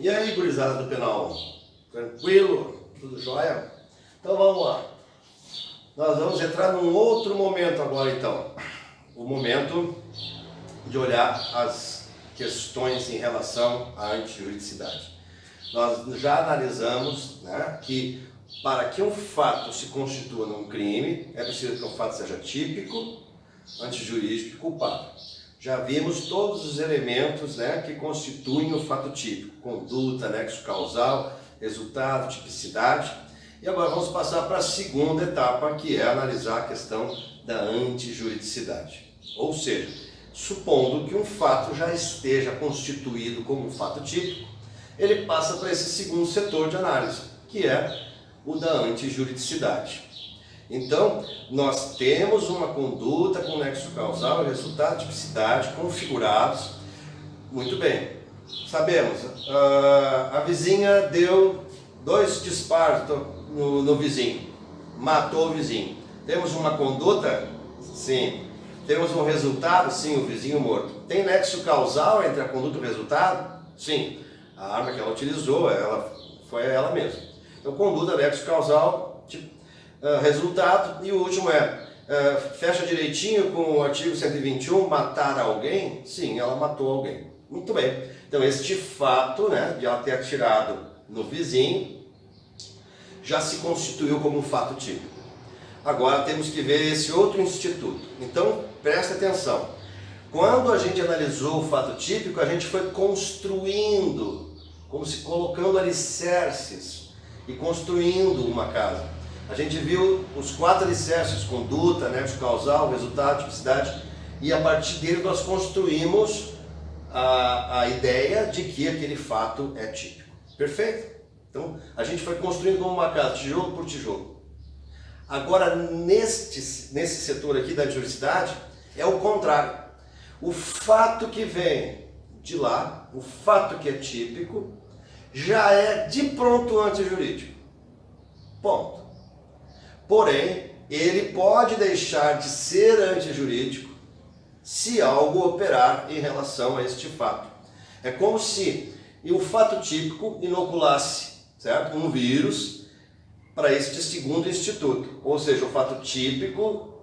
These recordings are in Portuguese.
E aí, gurizada do penal? Tranquilo? Tudo jóia? Então vamos lá. Nós vamos entrar num outro momento agora então. O momento de olhar as questões em relação à antijuridicidade. Nós já analisamos, né, que para que um fato se constitua num crime, é preciso que o fato seja típico, antijurídico e culpável. Já vimos todos os elementos, né, que constituem o fato típico: conduta, nexo causal, resultado, tipicidade. E agora vamos passar para a segunda etapa, que é analisar a questão da antijuridicidade. Ou seja, supondo que um fato já esteja constituído como um fato típico, ele passa para esse segundo setor de análise, que é o da antijuridicidade. Então, nós temos uma conduta com nexo causal, resultado, tipicidade, configurados. Muito bem. Sabemos, a vizinha deu 2 disparos no vizinho, matou o vizinho. Temos uma conduta? Sim. Temos um resultado? Sim, o vizinho morto. Tem nexo causal entre a conduta e o resultado? Sim. A arma que ela utilizou, foi ela mesma. Então, conduta, nexo causal, resultado. E o último fecha direitinho com o artigo 121, matar alguém? Sim, ela matou alguém. Muito bem. Então, este fato, né, de ela ter atirado no vizinho, já se constituiu como um fato típico. Agora temos que ver esse outro instituto. Então, presta atenção. Quando a gente analisou o fato típico, a gente foi construindo, como se colocando alicerces e construindo uma casa. A gente viu os 4 alicerces: conduta, nexo causal, resultado, tipicidade, e a partir dele nós construímos a ideia de que aquele fato é típico. Perfeito? Então, a gente foi construindo como uma casa, tijolo por tijolo. Agora, nesse setor aqui da antijuridicidade, é o contrário. O fato que vem de lá, o fato que é típico, já é de pronto antijurídico. Ponto. Porém, ele pode deixar de ser antijurídico se algo operar em relação a este fato. É como se o fato típico inoculasse, certo, um vírus para este segundo instituto. Ou seja, o fato típico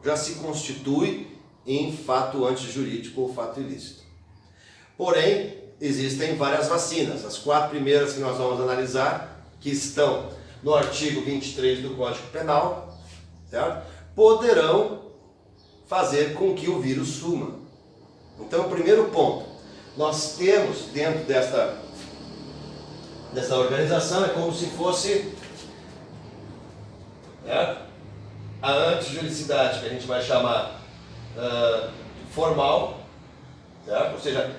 já se constitui em fato antijurídico ou fato ilícito. Porém, existem várias vacinas. As 4 primeiras que nós vamos analisar, que estão no artigo 23 do Código Penal, certo, poderão fazer com que o vírus suma. Então, o primeiro ponto, nós temos dentro dessa organização, é como se fosse a antijuridicidade, que a gente vai chamar formal, certo? Ou seja,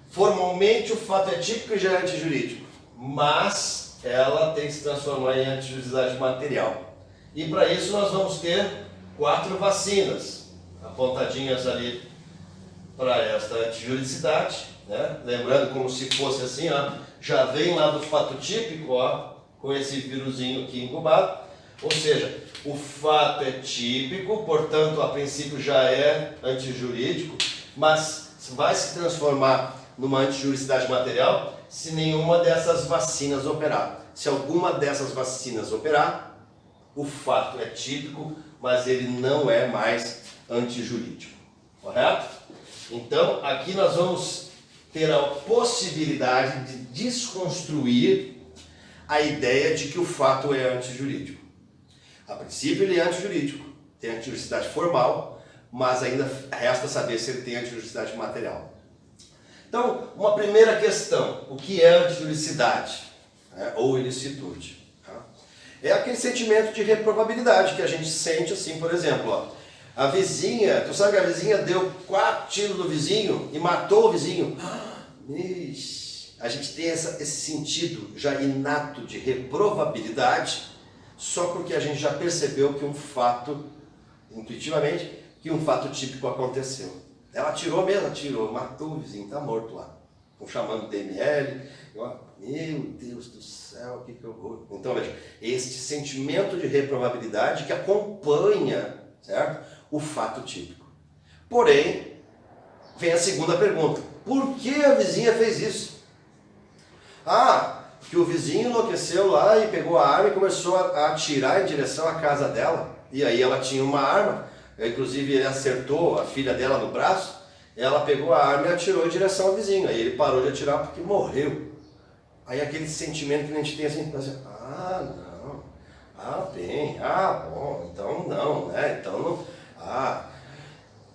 formalmente o fato é típico e já é antijurídico, mas ela tem que se transformar em antijuridicidade material. E para isso nós vamos ter 4 vacinas apontadinhas ali para esta antijuridicidade, né? Lembrando, como se fosse assim, já vem lá do fato típico, com esse vírusinho aqui incubado. Ou seja, o fato é típico, portanto, a princípio já é antijurídico, mas vai se transformar numa antijuridicidade material se nenhuma dessas vacinas operar. Se alguma dessas vacinas operar, o fato é típico, mas ele não é mais antijurídico. Correto? Então, aqui nós vamos ter a possibilidade de desconstruir a ideia de que o fato é antijurídico. A princípio ele é antijurídico, tem antijuridicidade formal, mas ainda resta saber se ele tem antijuridicidade material. Então, uma primeira questão: o que é antijuridicidade, né, ou ilicitude? É aquele sentimento de reprovabilidade que a gente sente assim, por exemplo, a vizinha, tu sabe que a vizinha deu 4 tiros no vizinho e matou o vizinho. A gente tem esse sentido já inato de reprovabilidade, só porque a gente já percebeu que um fato, intuitivamente, que um fato típico aconteceu. Ela atirou mesmo, matou o vizinho, está morto lá. Estão chamando DML, meu Deus do céu, que horror. Então veja, este sentimento de reprovabilidade que acompanha, certo, o fato típico. Porém, vem a segunda pergunta: por que a vizinha fez isso? Que o vizinho enlouqueceu lá e pegou a arma e começou a atirar em direção à casa dela. E aí ela tinha uma arma, inclusive ele acertou a filha dela no braço, ela pegou a arma e atirou em direção ao vizinho. Aí ele parou de atirar porque morreu. Aí aquele sentimento que a gente tem assim, não, bom, então não, né? Então não,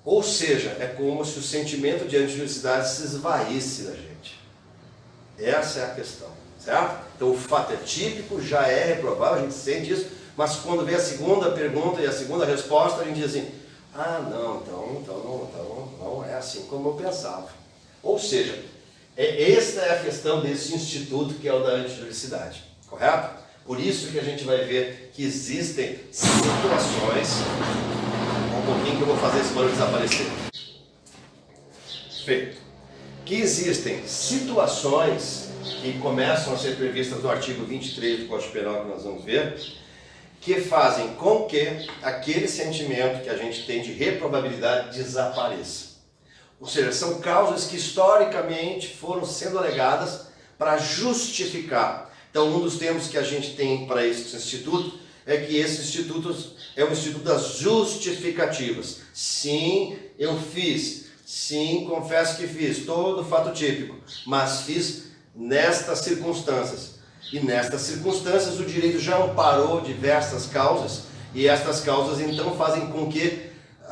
Ou seja, é como se o sentimento de antijuridicidade se esvaísse da gente. Essa é a questão, certo? Então o fato é típico, já é reprovável, a gente sente isso, mas quando vem a segunda pergunta e a segunda resposta, a gente diz assim, não é assim como eu pensava. Ou seja, esta é a questão desse instituto que é o da antijuridicidade, correto? Por isso que a gente vai ver que existem situações, um pouquinho que eu vou fazer esse barulho desaparecer. Feito. Que existem situações que começam a ser previstas no artigo 23 do Código Penal, que nós vamos ver, que fazem com que aquele sentimento que a gente tem de reprovabilidade desapareça. Ou seja, são causas que historicamente foram sendo alegadas para justificar. Então, um dos termos que a gente tem para esse instituto é que esse instituto é o instituto das justificativas. Sim, eu fiz. Sim, confesso que fiz. Todo fato típico. Mas fiz nestas circunstâncias. E nestas circunstâncias o direito já amparou diversas causas. E estas causas então fazem com que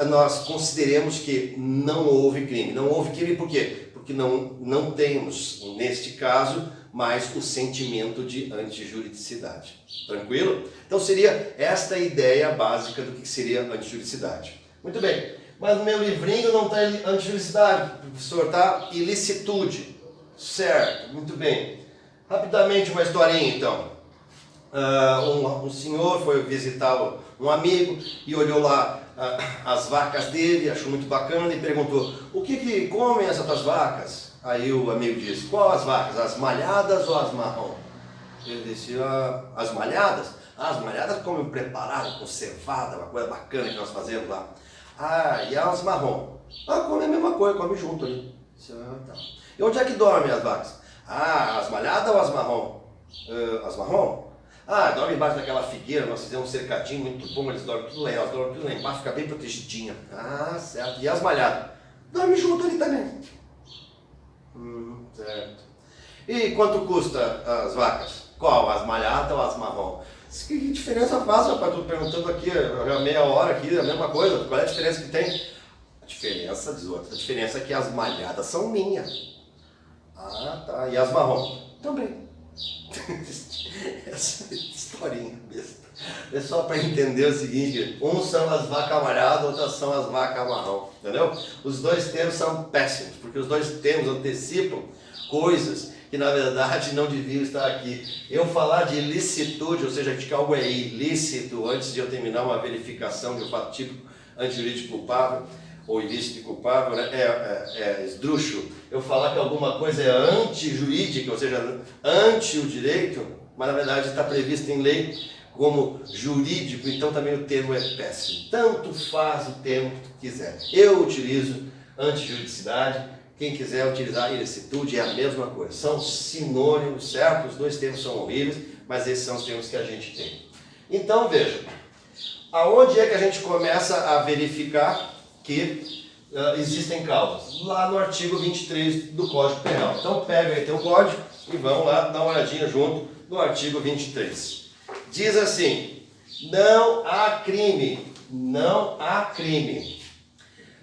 nós consideremos que não houve crime. Não houve crime por quê? Porque não temos, neste caso, mais o sentimento de antijuridicidade. Tranquilo? Então seria esta a ideia básica do que seria antijuridicidade. Muito bem, mas no meu livrinho não está antijuridicidade, professor, está ilicitude. Certo, muito bem. Rapidamente uma historinha então. Um senhor foi visitar um amigo e olhou lá as vacas dele, achou muito bacana e perguntou: o que comem essas tuas vacas? Aí o amigo disse: qual as vacas? As malhadas ou as marrom? Ele disse: as malhadas? As malhadas comem preparado, conservada, uma coisa bacana que nós fazemos lá. E as marrom? Comem a mesma coisa, come junto ali. Tá. E onde é que dormem as vacas? As malhadas ou as marrom? As marrom? Dorme embaixo daquela figueira, nós fizemos um cercadinho muito bom, eles dormem tudo lá, elas dormem tudo lá embaixo, fica bem protegidinha. Certo. E as malhadas? Dormem junto ali também. Certo. E quanto custa as vacas? Qual? As malhadas ou as marrom? Que diferença faz, rapaz? Estou perguntando aqui, já meia hora aqui, a mesma coisa. Qual é a diferença que tem? A diferença, diz outra, a diferença é que as malhadas são minhas. Tá. E as marrom? Também. Essa historinha besta. É só para entender o seguinte: uns são as vacas malhadas, outras são as vacas marrom, entendeu? Os dois termos são péssimos, porque os dois termos antecipam coisas que na verdade não deviam estar aqui. Eu falar de ilicitude, ou seja, de que algo é ilícito antes de eu terminar uma verificação de um fato típico antijurídico culpável, ou ilícito e culpável, né? É esdrúxulo. Eu falar que alguma coisa é antijurídica, ou seja, anti o direito, mas na verdade está previsto em lei como jurídico, então também o termo é péssimo. Tanto faz o termo que tu quiser. Eu utilizo antijuridicidade, quem quiser utilizar ilicitude é a mesma coisa. São sinônimos, certo? Os dois termos são horríveis, mas esses são os termos que a gente tem. Então veja, aonde é que a gente começa a verificar que existem causas? Lá no artigo 23 do Código Penal. Então pega aí teu código e vamos lá dar uma olhadinha junto no artigo 23. Diz assim: não há crime. Não há crime.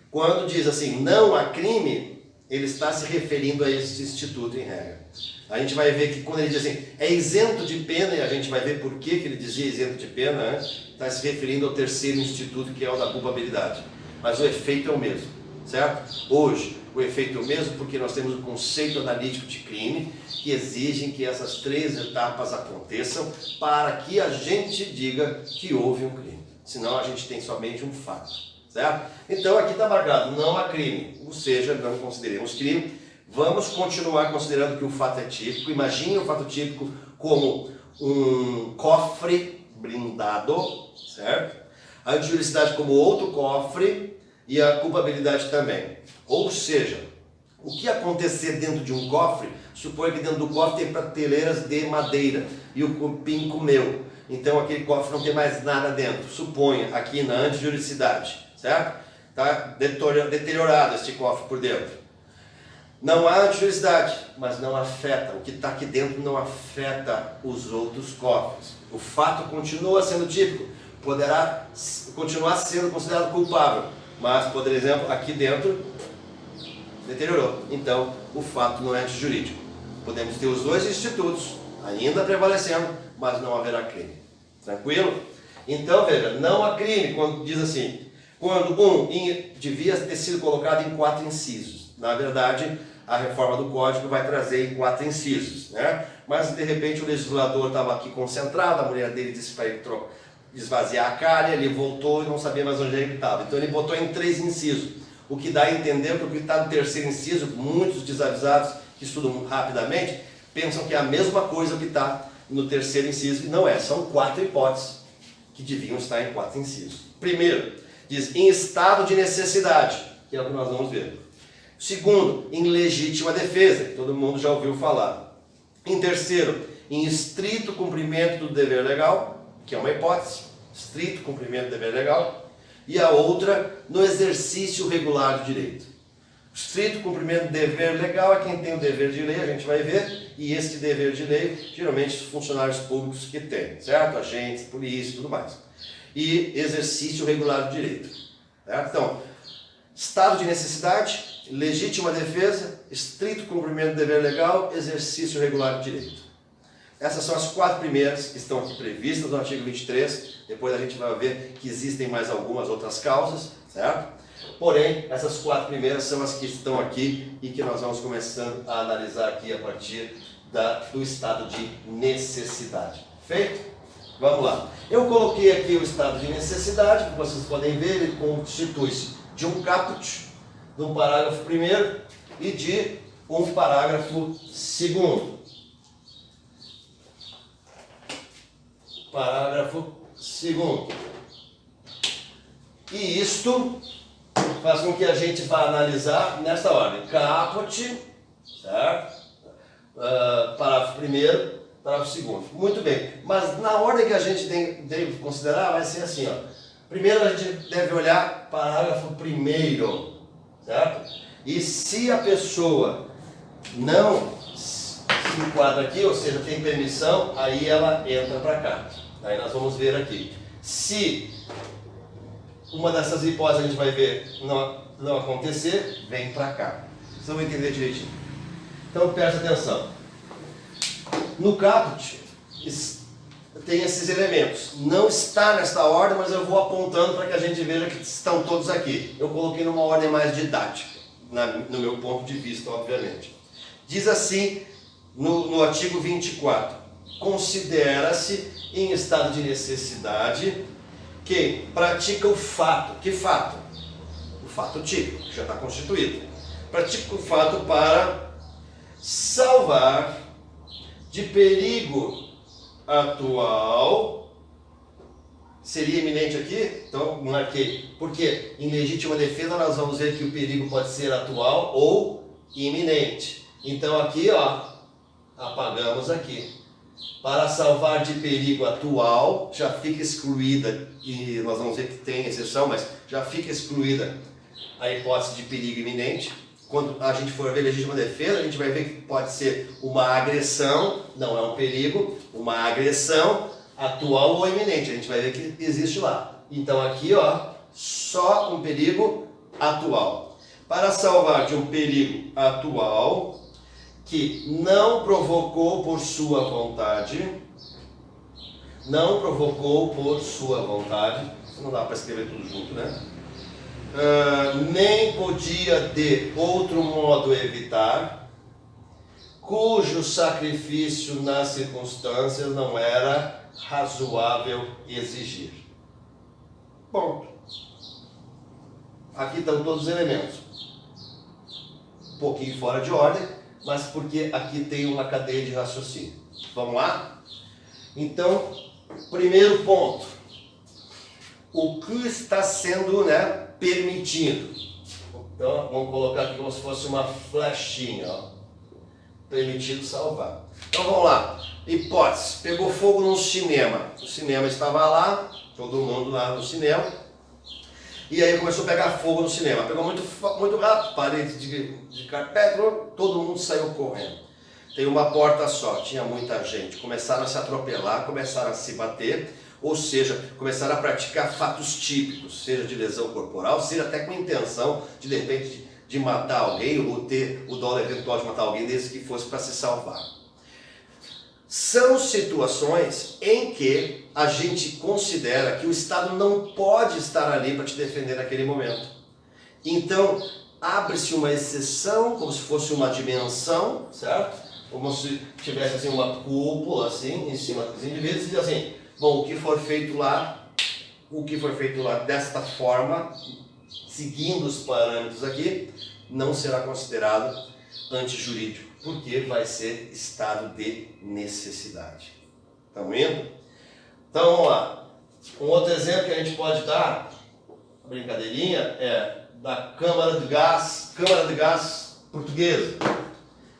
Quando diz assim, não há crime, ele está se referindo a esse instituto em regra. A gente vai ver que quando ele diz assim, é isento de pena, e a gente vai ver por que ele dizia isento de pena, está se referindo ao terceiro instituto, que é o da culpabilidade. Mas o efeito é o mesmo, certo? Hoje, o efeito é o mesmo porque nós temos o conceito analítico de crime, que exigem que essas três etapas aconteçam para que a gente diga que houve um crime. Senão a gente tem somente um fato, certo? Então aqui está marcado, não há crime, ou seja, não consideremos crime. Vamos continuar considerando que o fato é típico. Imagine o fato típico como um cofre blindado, certo? A antijuridicidade como outro cofre e a culpabilidade também. Ou seja, O que acontecer dentro de um cofre, suponha que dentro do cofre tem prateleiras de madeira e o cupim comeu. Então aquele cofre não tem mais nada dentro. Suponha, aqui na antijuridicidade, certo? Está deteriorado este cofre por dentro. Não há antijuridicidade, mas não afeta. O que está aqui dentro não afeta os outros cofres. O fato continua sendo típico, poderá continuar sendo considerado culpável, mas, por exemplo, aqui dentro deteriorou. Então, o fato não é antijurídico. Podemos ter os dois institutos ainda prevalecendo, mas não haverá crime. Tranquilo? Então, veja, não há crime quando diz assim, quando devia ter sido colocado em 4 incisos. Na verdade, a reforma do Código vai trazer em 4 incisos, né? Mas, de repente, o legislador estava aqui concentrado, a mulher dele disse para ele esvaziar a cara, ele voltou e não sabia mais onde ele estava. Então, ele botou em 3 incisos. O que dá a entender que o que está no 3º inciso, muitos desavisados que estudam rapidamente, pensam que é a mesma coisa que está no 3º inciso, e não é, são 4 hipóteses que deviam estar em 4 incisos. Primeiro, diz em estado de necessidade, que é o que nós vamos ver. Segundo, em legítima defesa, que todo mundo já ouviu falar. Em terceiro, em estrito cumprimento do dever legal, que é uma hipótese, estrito cumprimento do dever legal. E a outra, no exercício regular do direito. O estrito cumprimento do dever legal é quem tem o dever de lei, a gente vai ver, e esse dever de lei, geralmente os funcionários públicos que têm, certo? Agentes, polícia e tudo mais. E exercício regular do direito. Certo? Então, estado de necessidade, legítima defesa, estrito cumprimento do dever legal, exercício regular do direito. Essas são as 4 primeiras que estão aqui previstas no artigo 23, depois a gente vai ver que existem mais algumas outras causas, certo? Porém, essas 4 primeiras são as que estão aqui e que nós vamos começando a analisar aqui a partir do estado de necessidade. Feito? Vamos lá. Eu coloquei aqui o estado de necessidade, como vocês podem ver, ele constitui-se de um caput, de um parágrafo primeiro e de um parágrafo segundo. Parágrafo segundo. E isto faz com que a gente vá analisar nesta ordem. Caput, certo? Parágrafo primeiro, parágrafo segundo. Muito bem. Mas na ordem que a gente deve considerar, vai ser assim, ó. Primeiro a gente deve olhar parágrafo primeiro, certo? E se a pessoa não se enquadra aqui, ou seja, tem permissão, aí ela entra para cá. Aí nós vamos ver aqui. Se uma dessas hipóteses a gente vai ver não acontecer, vem para cá. Vocês vão entender direitinho. Então presta atenção. No caput tem esses elementos. Não está nesta ordem, mas eu vou apontando para que a gente veja que estão todos aqui. Eu coloquei numa ordem mais didática, no meu ponto de vista, obviamente. Diz assim no artigo 24: considera-se em estado de necessidade quem pratica o fato. Que fato? O fato típico, que já está constituído. Pratica o fato para salvar de perigo atual. Seria iminente aqui? Então marquei. Porque em legítima defesa nós vamos ver que o perigo pode ser atual ou iminente. Então aqui, ó, apagamos aqui. Para salvar de perigo atual, já fica excluída, e nós vamos ver que tem exceção, mas já fica excluída a hipótese de perigo iminente. Quando a gente for ver legítima defesa, a gente vai ver que pode ser uma agressão, não é um perigo, uma agressão atual ou iminente. A gente vai ver que existe lá. Então aqui, ó, só um perigo atual. Para salvar de um perigo atual que não provocou por sua vontade, não provocou por sua vontade, não dá para escrever tudo junto, né? Nem podia de outro modo evitar, cujo sacrifício nas circunstâncias não era razoável exigir. Ponto. Aqui estão todos os elementos. Um pouquinho fora de ordem, mas porque aqui tem uma cadeia de raciocínio. Vamos lá? Então, primeiro ponto. O que está sendo, permitido? Então vamos colocar aqui como se fosse uma flechinha, ó. Permitido salvar. Então vamos lá. Hipótese, pegou fogo no cinema. O cinema estava lá, todo mundo lá no cinema. E aí começou a pegar fogo no cinema. Pegou muito rápido, parede de carpete, todo mundo saiu correndo. Tem uma porta só, tinha muita gente. Começaram a se atropelar, começaram a se bater, ou seja, começaram a praticar fatos típicos, seja de lesão corporal, seja até com intenção de repente de matar alguém ou ter o dolo eventual de matar alguém desde que fosse para se salvar. São situações em que a gente considera que o Estado não pode estar ali para te defender naquele momento. Então, abre-se uma exceção, como se fosse uma dimensão, certo? Como se tivesse assim, uma cúpula assim, em cima dos indivíduos e diz assim, bom, o que for feito lá desta forma, seguindo os parâmetros aqui, não será considerado antijurídico, porque vai ser estado de necessidade. Estamos indo? Então vamos lá. Um outro exemplo que a gente pode dar, brincadeirinha, é da Câmara de Gás portuguesa.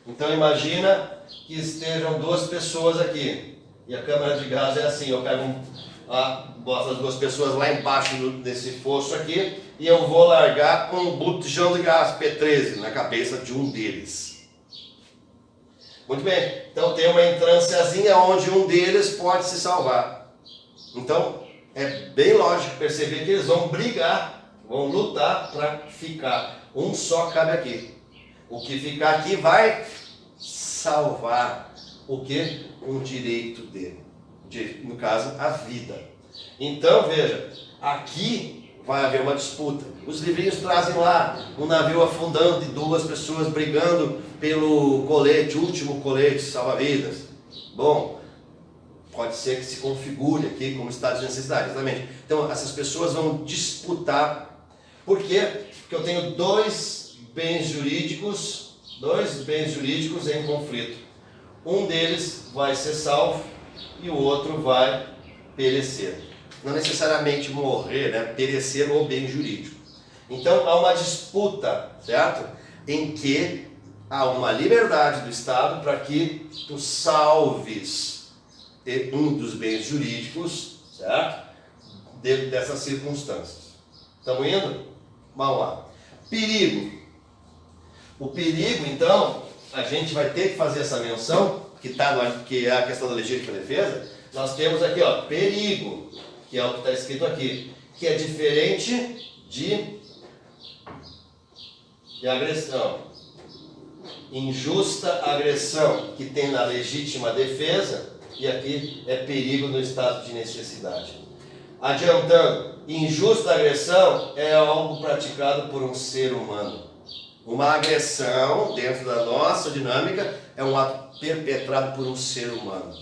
Então imagina que estejam duas pessoas aqui, e a câmara de gás é assim, eu pego boto as duas pessoas lá embaixo desse fosso aqui, e eu vou largar um botijão de gás P13 na cabeça de um deles. Muito bem, então tem uma entrânciazinha onde um deles pode se salvar. Então é bem lógico perceber que eles vão brigar, vão lutar para ficar. Um só cabe aqui. O que ficar aqui vai salvar o que? Um direito dele. No caso, a vida. Então, veja, aqui vai haver uma disputa. Os livrinhos trazem lá um navio afundando e duas pessoas brigando pelo colete, último colete salva-vidas. Bom, pode ser que se configure aqui como estado de necessidade, exatamente. Então, essas pessoas vão disputar. Por quê? Porque eu tenho dois bens jurídicos em conflito. Um deles vai ser salvo e o outro vai perecer. Não necessariamente morrer, né? Perecer o bem jurídico. Então há uma disputa, certo? Em que há uma liberdade do Estado para que tu salves um dos bens jurídicos, certo? Dentro dessas circunstâncias. Estamos indo? Vamos lá. Perigo. O perigo, então, a gente vai ter que fazer essa menção, que é a questão da legítima defesa. Nós temos aqui, ó, perigo, que é o que está escrito aqui, que é diferente de agressão. Injusta agressão, que tem na legítima defesa, e aqui é perigo no estado de necessidade. Adiantando, injusta agressão é algo praticado por um ser humano. Uma agressão, dentro da nossa dinâmica, é um ato perpetrado por um ser humano.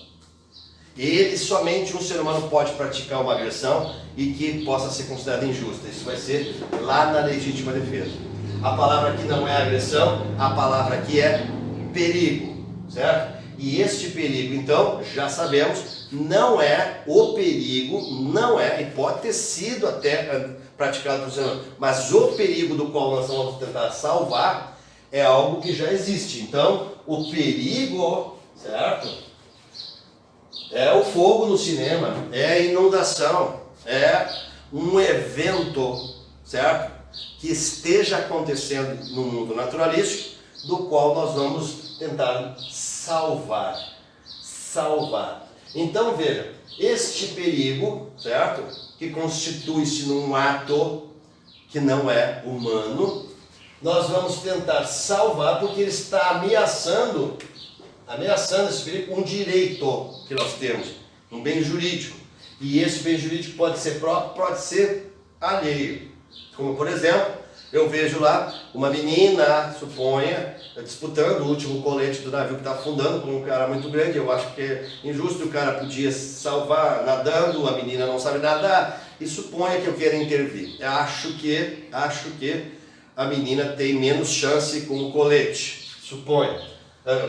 Ele, somente um ser humano pode praticar uma agressão e que possa ser considerada injusta. Isso vai ser lá na legítima defesa. A palavra aqui não é agressão, a palavra aqui é perigo, certo? E este perigo, então, já sabemos, e pode ter sido até praticado por ser humano, mas o perigo do qual nós vamos tentar salvar é algo que já existe. Então, o perigo, certo? É o fogo no cinema, é a inundação, é um evento, certo? Que esteja acontecendo no mundo naturalístico, do qual nós vamos tentar salvar. Então veja, este perigo, certo? Que constitui-se num ato que não é humano, nós vamos tentar salvar porque ele está ameaçando esse perigo, um direito que nós temos, um bem jurídico. E esse bem jurídico pode ser próprio, pode ser alheio. Como por exemplo, eu vejo lá uma menina, suponha, disputando o último colete do navio que está afundando com um cara muito grande. Eu acho que é injusto, o cara podia salvar nadando, a menina não sabe nadar, e suponha que eu queira intervir. Eu acho que a menina tem menos chance com o colete, suponha,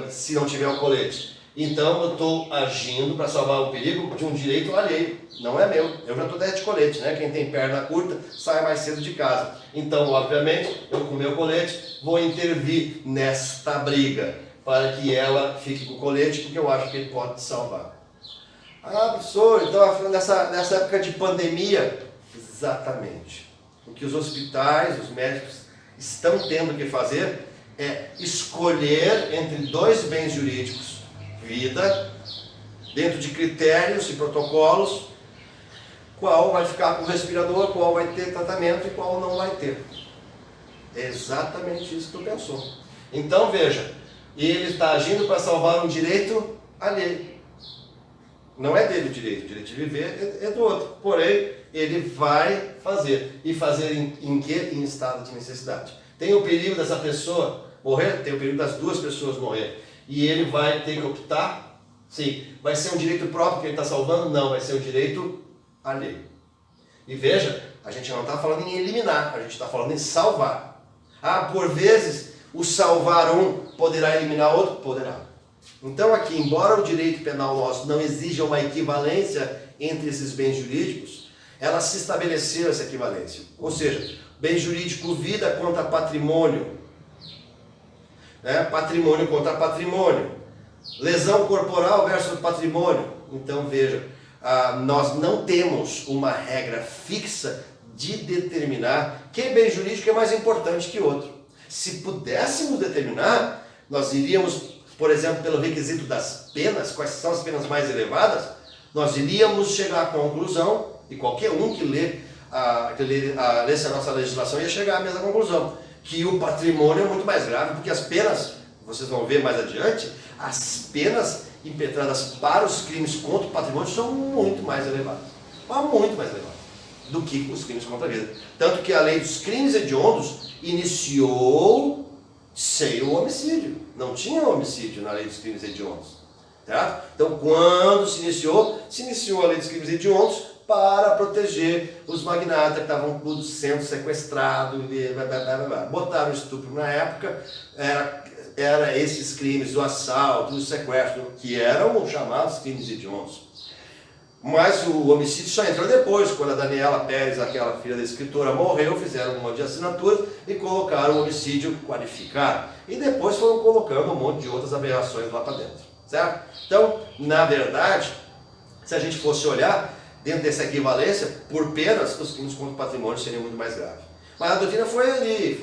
se não tiver o colete. Então eu estou agindo para salvar o perigo de um direito alheio, não é meu. Eu já estou dentro de colete, né? Quem tem perna curta sai mais cedo de casa. Então, obviamente, eu com o meu colete vou intervir nesta briga para que ela fique com o colete, porque eu acho que ele pode salvar. Ah, professor, então nessa época de pandemia, exatamente. O que os hospitais, os médicos estão tendo que fazer é escolher entre dois bens jurídicos, vida, dentro de critérios e protocolos, qual vai ficar com o respirador, qual vai ter tratamento e qual não vai ter. É exatamente isso que tu pensou. Então veja, ele está agindo para salvar um direito alheio. Não é dele o direito de viver é do outro. Porém, ele vai fazer. E fazer em quê? Em estado de necessidade. Tem o perigo dessa pessoa morrer, tem o perigo das duas pessoas morrer. E ele vai ter que optar, sim, vai ser um direito próprio que ele está salvando? Não, vai ser um direito alheio. E veja, a gente não está falando em eliminar, a gente está falando em salvar. Ah, por vezes, o salvar um poderá eliminar outro? Poderá. Então aqui, embora o direito penal nosso não exija uma equivalência entre esses bens jurídicos, ela se estabeleceu essa equivalência. Ou seja, bem jurídico vida contra patrimônio, né? Patrimônio contra patrimônio, lesão corporal versus patrimônio. Então veja, nós não temos uma regra fixa de determinar que bem jurídico é mais importante que outro. Se pudéssemos determinar, nós iríamos, por exemplo, pelo requisito das penas, quais são as penas mais elevadas, nós iríamos chegar à conclusão, e qualquer um que lesse a nossa legislação ia chegar à mesma conclusão, que o patrimônio é muito mais grave, porque as penas, vocês vão ver mais adiante, as penas impetradas para os crimes contra o patrimônio são muito mais elevadas. Muito mais elevadas do que os crimes contra a vida. Tanto que a lei dos crimes hediondos iniciou sem o homicídio. Não tinha homicídio na lei dos crimes hediondos. Certo? Então, quando se iniciou a lei dos crimes hediondos para proteger os magnatas que estavam todos sendo sequestrados. Botaram o estupro na época, era esses crimes do assalto, do sequestro, que eram chamados crimes hediondos. Mas o homicídio só entrou depois, quando a Daniela Pérez, aquela filha da escritora, morreu, fizeram um monte de assinaturas e colocaram o homicídio qualificado. E depois foram colocando um monte de outras aberrações lá para dentro, certo? Então, na verdade, se a gente fosse olhar, dentro dessa equivalência, por penas, os crimes contra o patrimônio seriam muito mais graves. Mas a doutrina foi ali,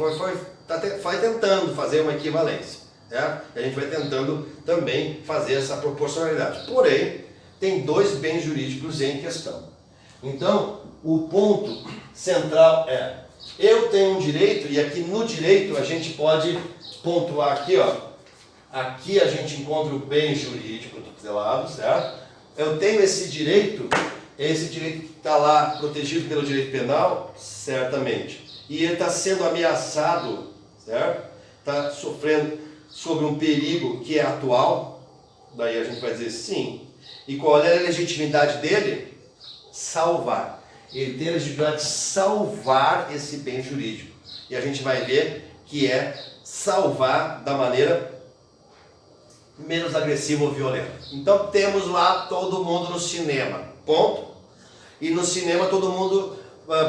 vai tentando fazer uma equivalência, certo? E a gente vai tentando também fazer essa proporcionalidade. Porém, tem dois bens jurídicos em questão. Então, o ponto central é, eu tenho um direito, e aqui no direito a gente pode pontuar aqui, ó. Aqui a gente encontra o bem jurídico tutelado, certo? Eu tenho esse direito está lá protegido pelo direito penal, certamente. E ele está sendo ameaçado, certo? Está sofrendo sobre um perigo que é atual, daí a gente vai dizer sim. E qual é a legitimidade dele? Salvar. Ele tem a legitimidade de salvar esse bem jurídico. E a gente vai ver que é salvar da maneira menos agressiva ou violenta. Então temos lá todo mundo no cinema, ponto. E no cinema todo mundo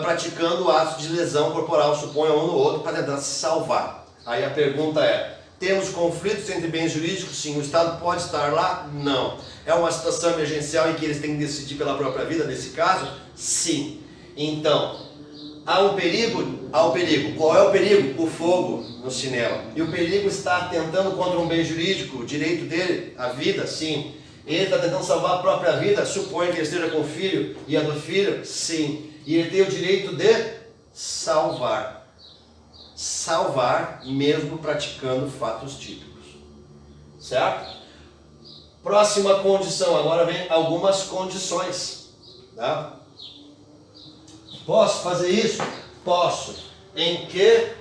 praticando atos de lesão corporal, suponha um no outro, para tentar se salvar. Aí a pergunta é, temos conflitos entre bens jurídicos? Sim. O Estado pode estar lá? Não. É uma situação emergencial em que eles têm que decidir pela própria vida, nesse caso? Sim. Então, há um perigo? Há um perigo. Qual é o perigo? O fogo no cinema. E o perigo está atentando contra um bem jurídico, o direito dele, a vida? Sim. Ele está tentando salvar a própria vida, suponha que ele esteja com o filho e a do filho? Sim. E ele tem o direito de salvar. Salvar mesmo praticando fatos típicos. Certo? Próxima condição, agora vem algumas condições. Tá? Posso fazer isso? Posso. Em que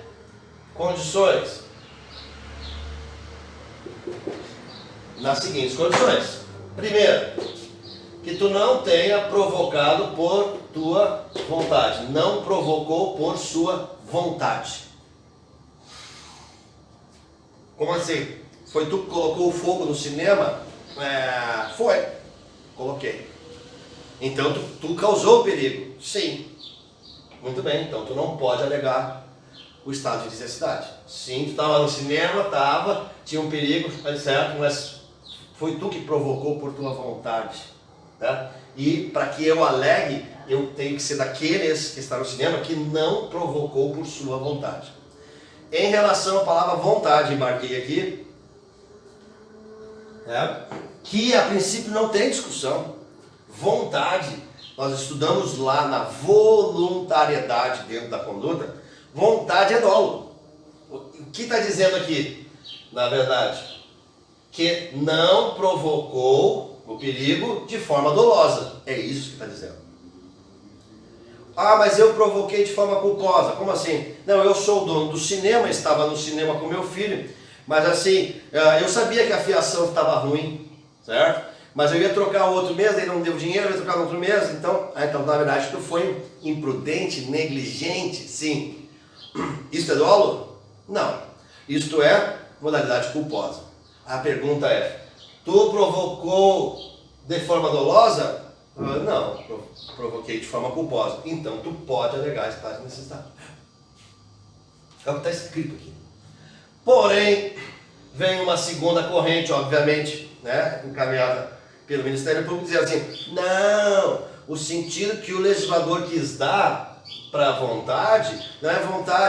condições? Nas seguintes condições. Primeiro, que tu não tenha provocado por tua vontade. Não provocou por sua vontade. Como assim? Foi tu que colocou o fogo no cinema? Foi. Coloquei. Então tu causou perigo? Sim. Muito bem, então tu não pode alegar o estado de necessidade. Sim, tu estava no cinema, tinha um perigo, certo, mas foi tu que provocou por tua vontade. Né? E para que eu alegue, eu tenho que ser daqueles que estão no cinema que não provocou por sua vontade. Em relação à palavra vontade, embarquei aqui, que a princípio não tem discussão. Vontade, nós estudamos lá na voluntariedade dentro da conduta, vontade é dolo. O que está dizendo aqui, na verdade? Que não provocou o perigo de forma dolosa. É isso que está dizendo. Ah, mas eu provoquei de forma culposa. Como assim? Não, eu sou o dono do cinema, estava no cinema com meu filho, mas assim, eu sabia que a fiação estava ruim, certo? Mas eu ia trocar o outro mês, ele não deu dinheiro, eu ia trocar no outro mês, então na verdade tu foi imprudente, negligente, sim. Isso é dolo? Não. Isto é modalidade culposa. A pergunta é, tu provocou de forma dolosa? Não, provoquei de forma culposa. Então tu pode alegar estado de necessidade. É o que está escrito aqui. Porém, vem uma segunda corrente, obviamente, né, encaminhada pelo Ministério Público, dizer assim, não, o sentido que o legislador quis dar para a vontade,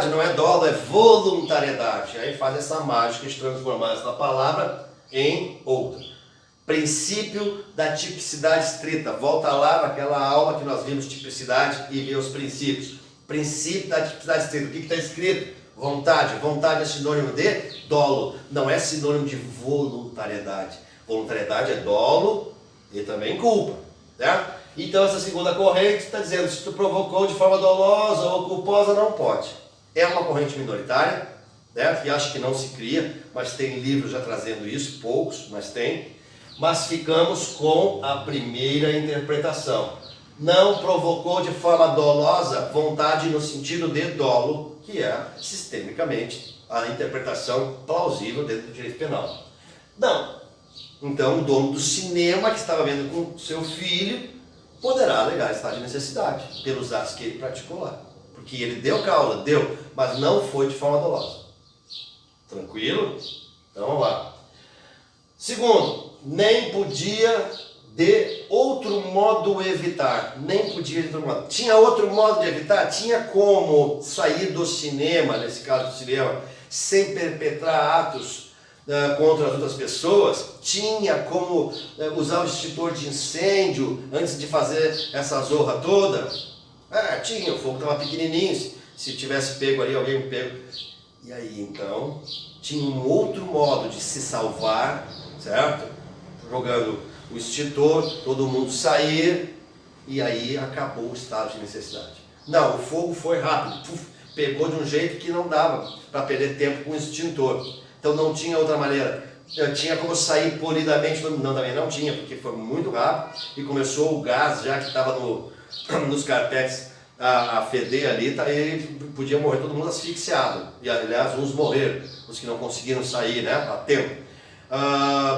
não é dolo, é voluntariedade. Aí faz essa mágica de transformar essa palavra em outra. Princípio da tipicidade estrita. Volta lá naquela aula que nós vimos tipicidade e vê os princípios. Princípio da tipicidade estrita. O que está escrito? Vontade. Vontade é sinônimo de dolo. Não é sinônimo de voluntariedade. Voluntariedade é dolo e também culpa. Certo? Então essa segunda corrente está dizendo se tu provocou de forma dolosa ou culposa, não pode. É uma corrente minoritária, né? Que acho que não se cria, mas tem livros já trazendo isso, poucos, mas tem. Mas ficamos com a primeira interpretação. Não provocou de forma dolosa, vontade no sentido de dolo, que é sistemicamente a interpretação plausível dentro do direito penal. Não. Então o dono do cinema que estava vendo com seu filho poderá alegar estado de necessidade pelos atos que ele praticou lá. Porque ele deu causa, mas não foi de forma dolosa. Tranquilo? Então vamos lá. Segundo, nem podia de outro modo evitar. Nem podia de outro modo. Tinha outro modo de evitar? Tinha como sair do cinema, nesse caso do cinema, sem perpetrar atos contra as outras pessoas? Tinha como usar o extintor de incêndio antes de fazer essa zorra toda? Tinha, o fogo estava pequenininho, se tivesse pego ali, alguém pego. E aí então, tinha um outro modo de se salvar, certo? Jogando o extintor, todo mundo sair, e aí acabou o estado de necessidade. Não, o fogo foi rápido, pegou de um jeito que não dava para perder tempo com o extintor. Então não tinha outra maneira. Tinha como sair polidamente, não, também não tinha, porque foi muito rápido e começou o gás já que estava nos carpetes a feder ali, e podia morrer todo mundo asfixiado. E aliás, uns morreram, os que não conseguiram sair, né, a tempo.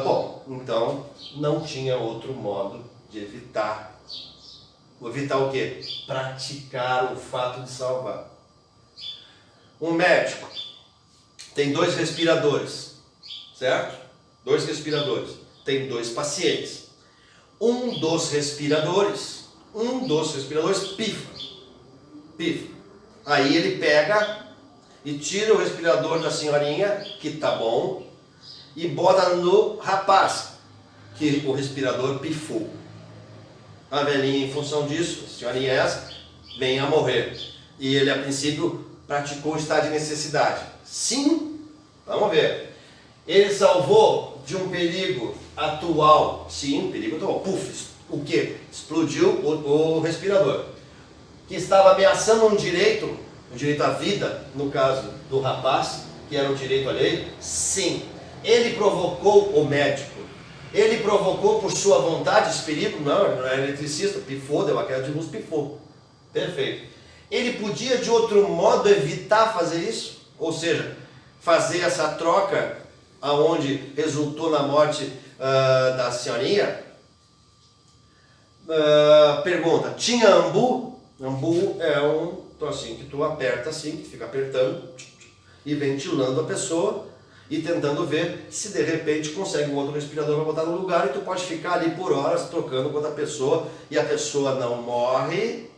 Bom, então não tinha outro modo de evitar. Evitar o quê? Praticar o fato de salvar. Um médico tem 2 respiradores, certo? 2 respiradores. Tem 2 pacientes. Um dos respiradores pifa. Aí ele pega e tira o respirador da senhorinha, que tá bom, e bota no rapaz, que o respirador pifou. A velhinha, em função disso, a senhorinha essa, vem a morrer. E ele, a princípio, praticou o estado de necessidade. Sim, vamos ver. Ele salvou de um perigo atual. Sim, perigo atual. O que? Explodiu o respirador. Que estava ameaçando um direito à vida, no caso do rapaz, que era um direito alheio. Sim. Ele provocou o médico. Ele provocou por sua vontade esse perigo? Não, ele não era eletricista. Pifou, deu uma queda de luz, pifou. Perfeito. Ele podia de outro modo evitar fazer isso? Ou seja, fazer essa troca aonde resultou na morte da senhorinha, pergunta, tinha ambu? Ambu é um trocinho que tu aperta assim, que fica apertando e ventilando a pessoa e tentando ver se de repente consegue um outro respirador para botar no lugar, e tu pode ficar ali por horas trocando com outra pessoa e a pessoa não morre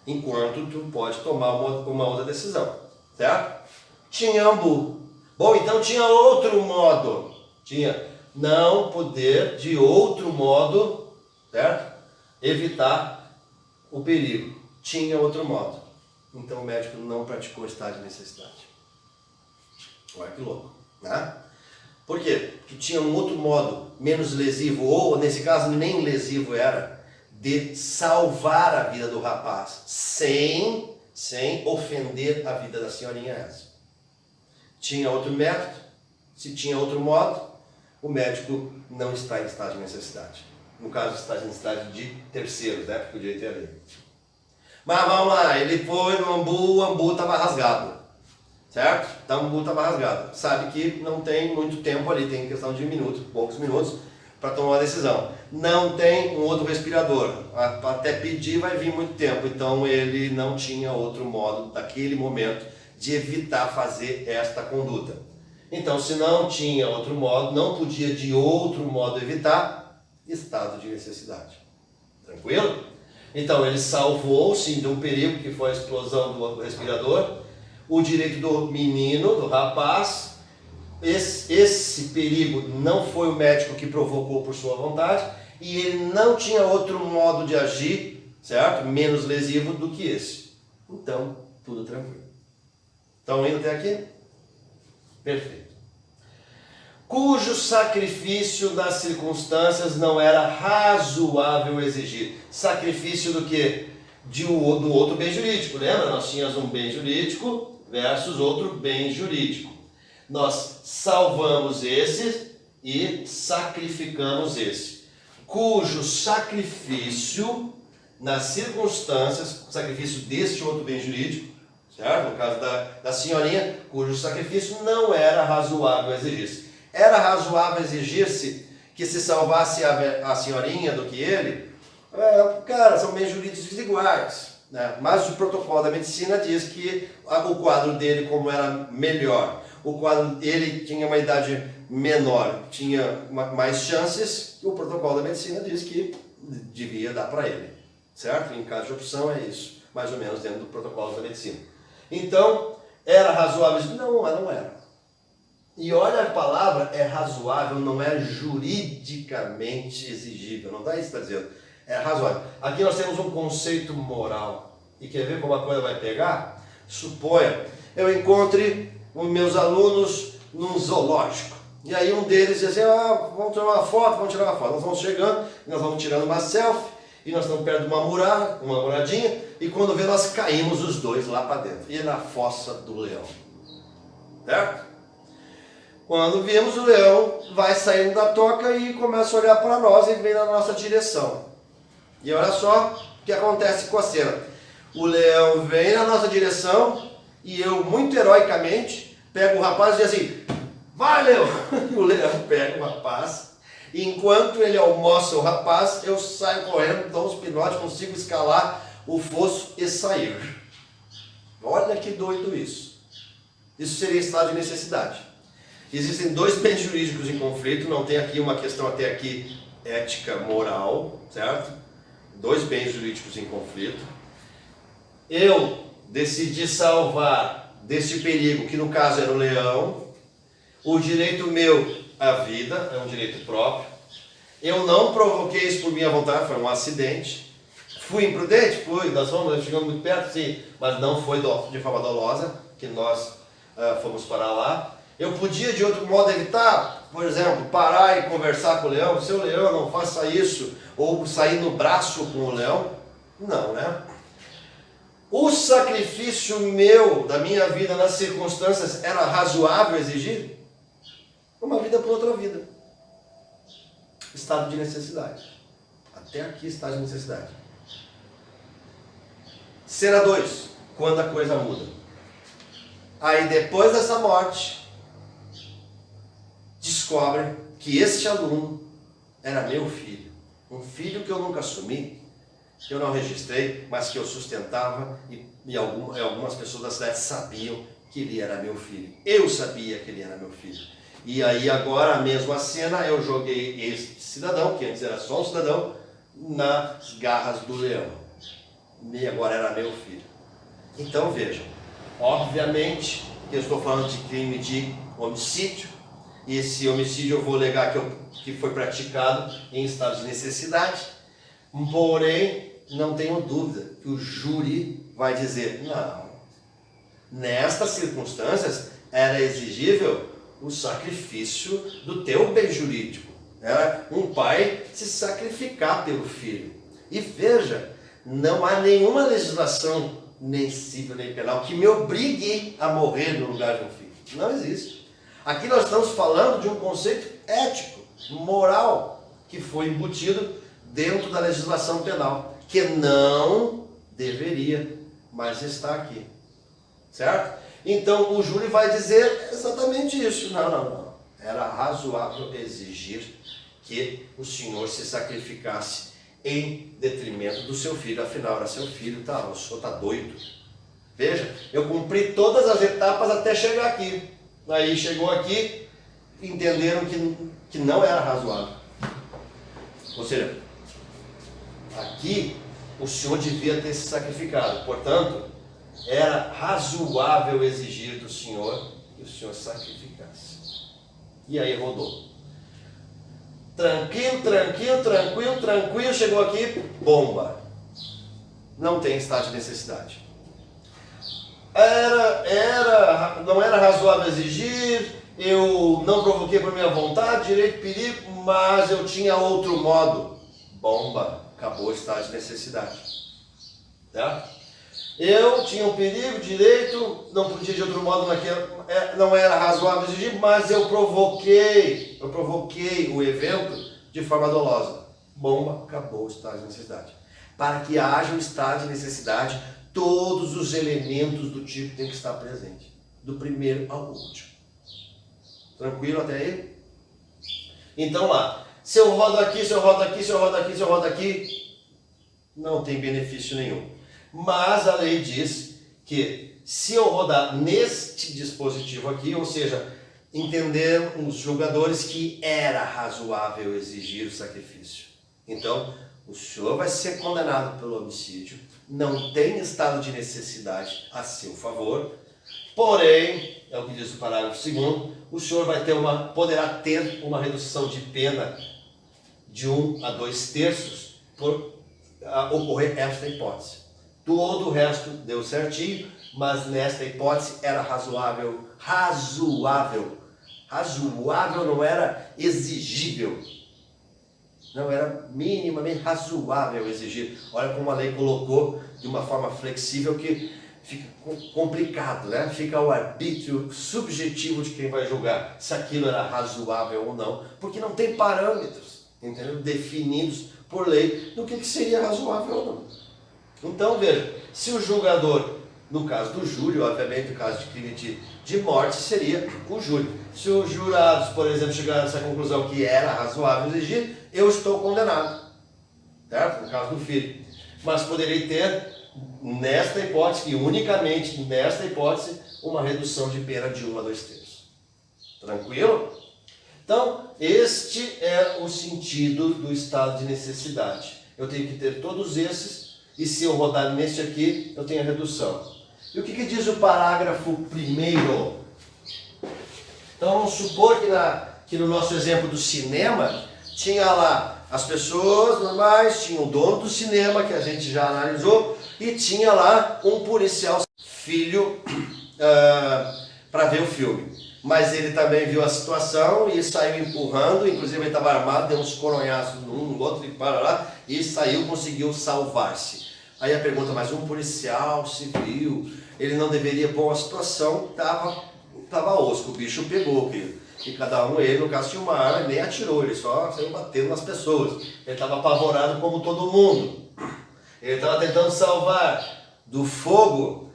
enquanto tu pode tomar uma outra decisão, certo? Tinha ambu. Bom, então tinha outro modo, tinha não poder de outro modo, certo? Evitar o perigo. Tinha outro modo. Então o médico não praticou estado de necessidade. Olha que louco, né? Por quê? Porque tinha um outro modo, menos lesivo, ou nesse caso nem lesivo era, de salvar a vida do rapaz, sem ofender a vida da senhorinha essa. Tinha outro método, se tinha outro modo, o médico não está em estado de necessidade. No caso, está em necessidade de terceiros, né? Porque o direito é a lei. Mas vamos lá, ele foi no ambu, o ambu estava rasgado, certo? Então o ambu estava rasgado. Sabe que não tem muito tempo ali, tem questão de minutos, poucos minutos, para tomar uma decisão. Não tem um outro respirador, até pedir vai vir muito tempo, então ele não tinha outro modo, naquele momento, de evitar fazer esta conduta. Então, se não tinha outro modo, não podia de outro modo evitar, estado de necessidade. Tranquilo? Então, ele salvou, sim, de um perigo, que foi a explosão do respirador, o direito do menino, do rapaz. Esse perigo não foi o médico que provocou por sua vontade, e ele não tinha outro modo de agir, certo? Menos lesivo do que esse. Então, tudo tranquilo. Estão indo até aqui? Perfeito. Cujo sacrifício nas circunstâncias não era razoável exigir. Sacrifício do quê? Do outro bem jurídico. Lembra? Nós tínhamos um bem jurídico versus outro bem jurídico. Nós salvamos esse e sacrificamos esse. Cujo sacrifício nas circunstâncias, sacrifício deste outro bem jurídico, certo? No caso da senhorinha, cujo sacrifício não era razoável exigir-se. Era razoável exigir-se que se salvasse a senhorinha do que ele? Cara, são bens jurídicos iguais, né? Mas o protocolo da medicina diz que o quadro dele, como era melhor, ele tinha uma idade menor, tinha mais chances, o protocolo da medicina diz que devia dar para ele, certo? Em caso de opção é isso, mais ou menos dentro do protocolo da medicina. Então, era razoável? Não era. E olha a palavra, é razoável, não é juridicamente exigível, não está isso que está dizendo, é razoável. Aqui nós temos um conceito moral, e quer ver como a coisa vai pegar? Suponha, eu encontre os meus alunos num zoológico, e aí um deles diz assim, vamos tirar uma foto, nós vamos chegando, nós vamos tirando uma selfie, e nós estamos perto de uma muradinha, e quando vê nós caímos os dois lá para dentro, e na fossa do leão, certo? Quando vimos, o leão vai saindo da toca e começa a olhar para nós e vem na nossa direção. E olha só o que acontece com a cena. O leão vem na nossa direção e eu, muito heroicamente, pego o rapaz e diz assim, vai, leão! E o leão pega o rapaz, e enquanto ele almoça o rapaz, eu saio correndo, dou uns pinotes, consigo escalar o fosso e sair. Olha que doido isso. Isso seria estado de necessidade. Existem dois bens jurídicos em conflito, não tem aqui uma questão até aqui ética, moral, certo? Dois bens jurídicos em conflito. Eu decidi salvar desse perigo, que no caso era o leão. O direito meu à vida, é um direito próprio. Eu não provoquei isso por minha vontade, foi um acidente. Fui imprudente? Fui, nós chegamos muito perto, sim, mas não foi de forma dolosa que nós fomos para lá. Eu podia de outro modo evitar, por exemplo, parar e conversar com o leão, seu leão, não faça isso, ou sair no braço com o leão. Não, né? O sacrifício meu, da minha vida nas circunstâncias, era razoável exigir? Uma vida por outra vida. Estado de necessidade. Até aqui, estado de necessidade. Cena 2, quando a coisa muda. Aí depois dessa morte, descobre que este aluno era meu filho. Um filho que eu nunca assumi, que eu não registrei, mas que eu sustentava e algumas pessoas da cidade sabiam que ele era meu filho. Eu sabia que ele era meu filho. E aí agora a mesma cena, eu joguei esse cidadão, que antes era só um cidadão, nas garras do leão. E agora era meu filho. Então vejam, obviamente que eu estou falando de crime de homicídio, e esse homicídio eu vou alegar que foi praticado em estado de necessidade, porém não tenho dúvida que o júri vai dizer, não, nestas circunstâncias era exigível o sacrifício do teu bem jurídico. Era um pai se sacrificar pelo filho. E veja, não há nenhuma legislação, nem civil nem penal, que me obrigue a morrer no lugar de um filho. Não existe. Aqui nós estamos falando de um conceito ético, moral, que foi embutido dentro da legislação penal, que não deveria, mas está aqui. Certo? Então o júri vai dizer exatamente isso. Não. Era razoável exigir que o senhor se sacrificasse em detrimento do seu filho. Afinal, era seu filho, tá? O senhor está doido. Veja, eu cumpri todas as etapas até chegar aqui. Aí chegou aqui, entenderam que não era razoável. Ou seja, aqui o senhor devia ter se sacrificado. Portanto, era razoável exigir do senhor que o senhor sacrificasse. E aí rodou. Tranquilo, chegou aqui, bomba. Não tem estado de necessidade. Não era razoável exigir, eu não provoquei por minha vontade, direito, perigo, mas eu tinha outro modo. Bomba, acabou o estado de necessidade. Tá? Eu tinha um perigo, direito, não podia de outro modo, não era razoável exigir, mas eu provoquei o evento de forma dolosa. Bomba, acabou o estado de necessidade. Para que haja um estado de necessidade, todos os elementos do tipo têm que estar presentes, do primeiro ao último. Tranquilo até aí? Então lá, se eu rodo aqui, não tem benefício nenhum. Mas a lei diz que se eu rodar neste dispositivo aqui, ou seja, entenderam os julgadores que era razoável exigir o sacrifício. Então, o senhor vai ser condenado pelo homicídio, não tem estado de necessidade a seu favor, porém, é o que diz o parágrafo 2º, o senhor poderá ter uma redução de pena de 1 a 2/3 por ocorrer esta hipótese. Todo o resto deu certinho, mas nesta hipótese era razoável. Razoável não era exigível. Não era minimamente razoável exigir. Olha como a lei colocou de uma forma flexível que fica complicado, né? Fica o arbítrio subjetivo de quem vai julgar se aquilo era razoável ou não, porque não tem parâmetros, entendeu? Definidos por lei do que seria razoável ou não. Então veja, se o julgador, no caso do júri, obviamente no caso de crime de morte, seria o júri. Se os jurados, por exemplo, chegaram a essa conclusão que era razoável exigir, eu estou condenado, certo? No caso do filho. Mas poderei ter, nesta hipótese, e unicamente nesta hipótese, uma redução de pena de 1 a 2/3. Tranquilo? Então, este é o sentido do estado de necessidade. Eu tenho que ter todos esses, e se eu rodar neste aqui, eu tenho a redução. E o que diz o parágrafo 1º? Então vamos supor que no nosso exemplo do cinema, tinha lá as pessoas normais, tinha o dono do cinema, que a gente já analisou, e tinha lá um policial filho para ver o filme. Mas ele também viu a situação e saiu empurrando, inclusive ele estava armado, deu uns coronhaços num, no outro, e para lá, e saiu, conseguiu salvar-se. Aí a pergunta, mas um policial civil, ele não deveria, bom, a situação estava osco, o bicho pegou, querido. E cada um, ele no caso tinha uma arma, nem atirou, ele só saiu batendo nas pessoas. Ele estava apavorado como todo mundo. Ele estava tentando salvar do fogo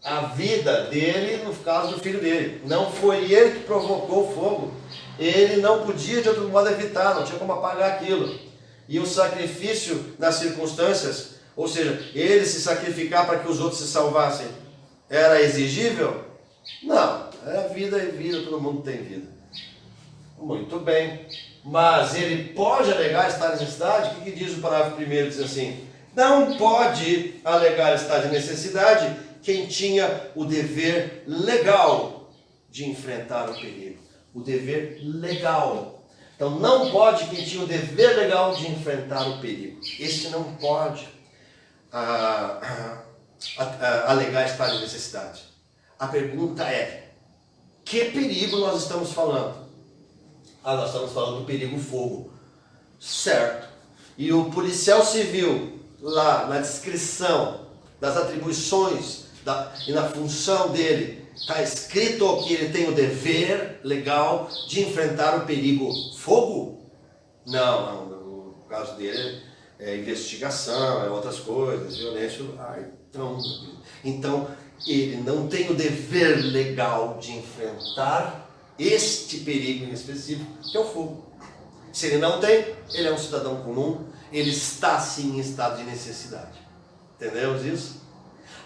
a vida dele, no caso do filho dele. Não foi ele que provocou o fogo. Ele não podia de outro modo evitar, não tinha como apagar aquilo. E o sacrifício nas circunstâncias, ou seja, ele se sacrificar para que os outros se salvassem, era exigível? Não, é vida e vida, todo mundo tem vida. Muito bem. Mas ele pode alegar estar de necessidade? O que diz o parágrafo primeiro? Diz assim: não pode alegar estar de necessidade quem tinha o dever legal de enfrentar o perigo. O dever legal. Então não pode quem tinha o dever legal de enfrentar o perigo. Esse não pode alegar estar de necessidade. A pergunta é: que perigo nós estamos falando? Nós estamos falando do perigo fogo. Certo. E o policial civil, lá na descrição das atribuições e na função dele, está escrito que ele tem o dever legal de enfrentar o perigo fogo? Não, no caso dele é investigação, é outras coisas, violência. Então ele não tem o dever legal de enfrentar este perigo em específico, que é o fogo. Se ele não tem, ele é um cidadão comum, ele está sim em estado de necessidade. Entendemos isso?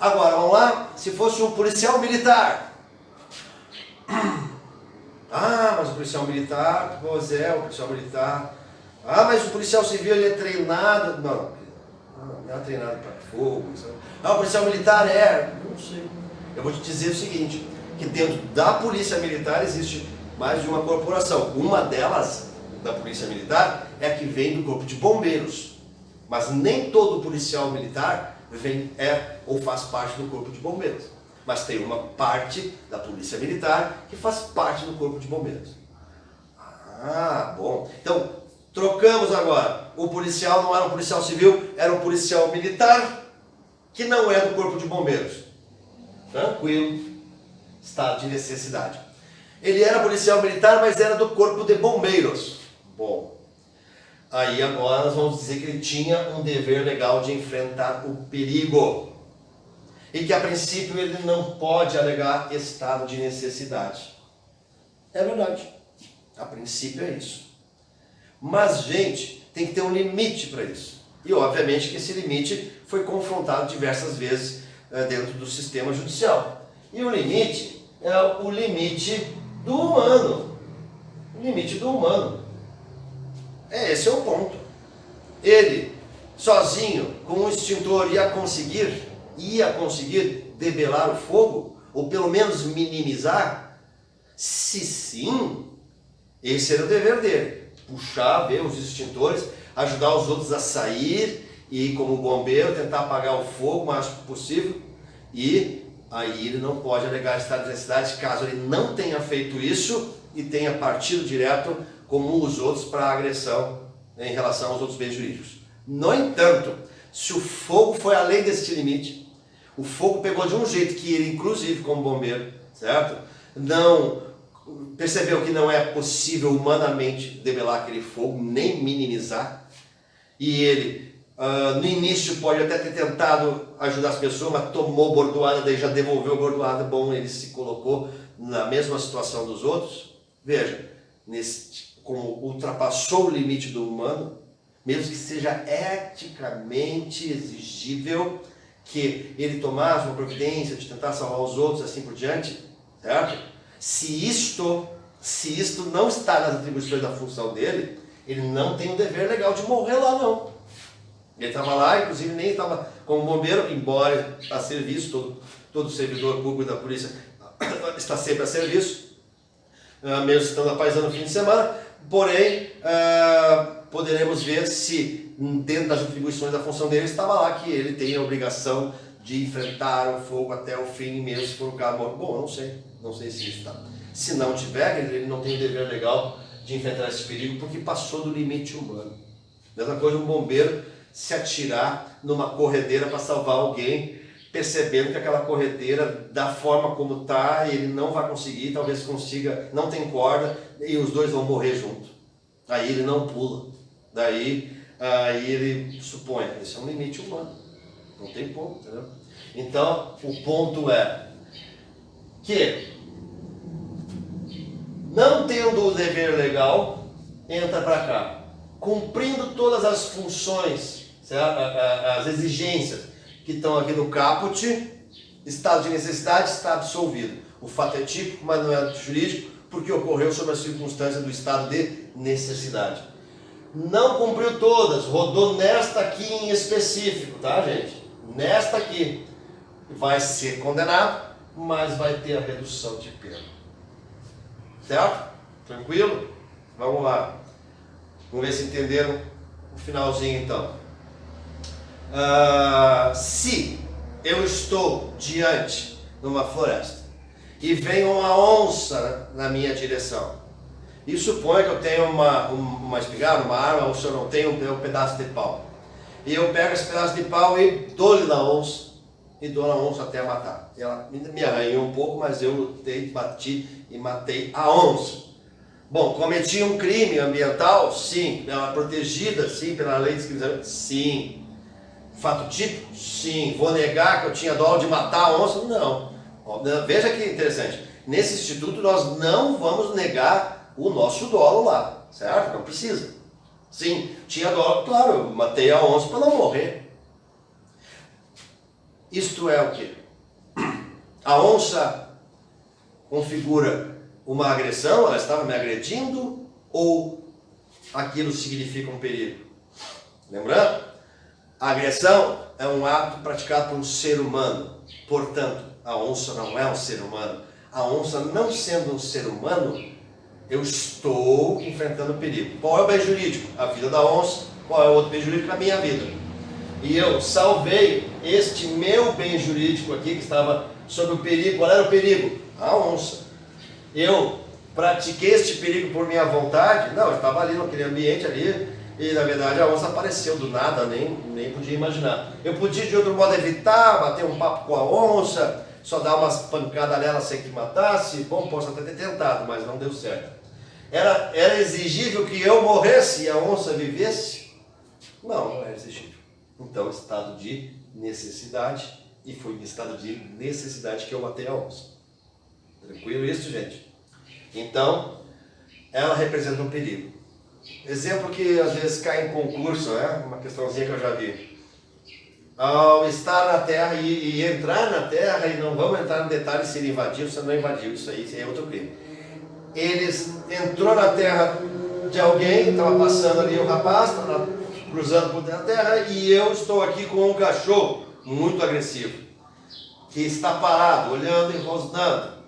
Agora, vamos lá, se fosse um policial militar. Mas o policial militar, pois é, o policial militar. Mas o policial civil ele é treinado. Não é treinado para fogo. O policial militar não sei. Eu vou te dizer o seguinte, que dentro da polícia militar existe mais de uma corporação. Uma delas, da polícia militar, é a que vem do corpo de bombeiros. Mas nem todo policial militar ou faz parte do corpo de bombeiros. Mas tem uma parte da polícia militar que faz parte do corpo de bombeiros. Bom. Então, trocamos agora. O policial não era um policial civil, era um policial militar que não é do corpo de bombeiros. Tranquilo. Estado de necessidade. Ele era policial militar, mas era do corpo de bombeiros. Bom, aí agora nós vamos dizer que ele tinha um dever legal de enfrentar o perigo. E que a princípio ele não pode alegar estado de necessidade. É verdade. A princípio é isso. Mas, gente, tem que ter um limite para isso. E obviamente que esse limite foi confrontado diversas vezes dentro do sistema judicial. E o limite é o limite do humano. O limite do humano. Esse é o ponto. Ele, sozinho, com um extintor, ia conseguir debelar o fogo? Ou pelo menos minimizar? Se sim, esse era o dever dele. Puxar, ver os extintores, ajudar os outros a sair e, como bombeiro, tentar apagar o fogo o mais possível. E aí ele não pode alegar estado de necessidade caso ele não tenha feito isso e tenha partido direto como os outros para a agressão em relação aos outros bens jurídicos. No entanto, se o fogo foi além desse limite, o fogo pegou de um jeito que ele, inclusive como bombeiro, certo? Não percebeu que não é possível humanamente debelar aquele fogo, nem minimizar, e ele no início pode até ter tentado ajudar as pessoas, mas tomou bordoada, daí já devolveu bordoada. Bom, ele se colocou na mesma situação dos outros. Veja, como ultrapassou o limite do humano, mesmo que seja eticamente exigível que ele tomasse uma providência de tentar salvar os outros, assim por diante, certo? Se isto não está nas atribuições da função dele, ele não tem o dever legal de morrer lá, não. Ele estava lá, inclusive nem estava como bombeiro, embora a serviço, todo servidor público da polícia está sempre a serviço, mesmo estando apaisando no fim de semana, porém, poderemos ver se dentro das atribuições da função dele estava lá que ele tem a obrigação de enfrentar o fogo até o fim, mesmo se for o caso. Bom, eu não sei se isso está. Se não tiver, ele não tem o dever legal de enfrentar esse perigo porque passou do limite humano. Mesma coisa um bombeiro se atirar numa corredeira para salvar alguém, percebendo que aquela corredeira, da forma como está, ele não vai conseguir, talvez consiga, não tem corda, e os dois vão morrer junto. Aí ele não pula. Daí ele supõe, esse é um limite humano. Não tem ponto, entendeu? Então, o ponto é, que, não tendo o dever legal, entra para cá, cumprindo todas as funções, as exigências que estão aqui no caput, estado de necessidade, está absolvido. O fato é típico, mas não é jurídico, porque ocorreu sob a circunstância do estado de necessidade. Não cumpriu todas, rodou nesta aqui em específico, tá, gente? Nesta aqui. Vai ser condenado, mas vai ter a redução de pena. Certo? Tranquilo? Vamos lá. Vamos ver se entenderam o finalzinho então. Se eu estou diante de uma floresta e vem uma onça na minha direção, e suponha que eu tenho uma espingarda, uma arma, ou se eu não tenho, um pedaço de pau. E eu pego esse pedaço de pau e dou-lhe na onça, e dou na onça até matar. E ela me arranhou um pouco, mas eu lutei, bati e matei a onça. Bom, cometi um crime ambiental? Sim. Ela protegida? Sim. Pela lei de discriminação? Sim. Fato típico? Sim. Vou negar que eu tinha dolo de matar a onça? Não. Veja que interessante. Nesse instituto nós não vamos negar o nosso dolo lá, certo? Não precisa. Sim, tinha dolo, claro, eu matei a onça para não morrer. Isto é o quê? A onça configura uma agressão, ela estava me agredindo, ou aquilo significa um perigo? Lembrando, a agressão é um ato praticado por um ser humano, portanto, a onça não é um ser humano. A onça não sendo um ser humano, eu estou enfrentando perigo. Qual é o bem jurídico? A vida da onça. Qual é o outro bem jurídico? A minha vida. E eu salvei este meu bem jurídico aqui, que estava sob o perigo. Qual era o perigo? A onça. Eu pratiquei este perigo por minha vontade? Não, eu estava ali naquele ambiente ali, e na verdade a onça apareceu do nada, nem podia imaginar. Eu podia de outro modo evitar, bater um papo com a onça, só dar umas pancadas nela sem que matasse. Bom, posso até ter tentado, mas não deu certo. Era exigível que eu morresse e a onça vivesse? Não era exigível. Então, estado de necessidade, e foi em estado de necessidade que eu matei a onça. Tranquilo isso, gente? Então, ela representa um perigo. Exemplo que às vezes cai em concurso, uma questãozinha que eu já vi. Ao estar na terra e entrar na terra, e não vamos entrar no detalhe se ele invadiu ou se não invadiu, isso aí é outro crime. Entrou na terra de alguém, estava passando ali o rapaz, estava cruzando por dentro da terra, e eu estou aqui com um cachorro muito agressivo, que está parado, olhando e rosnando.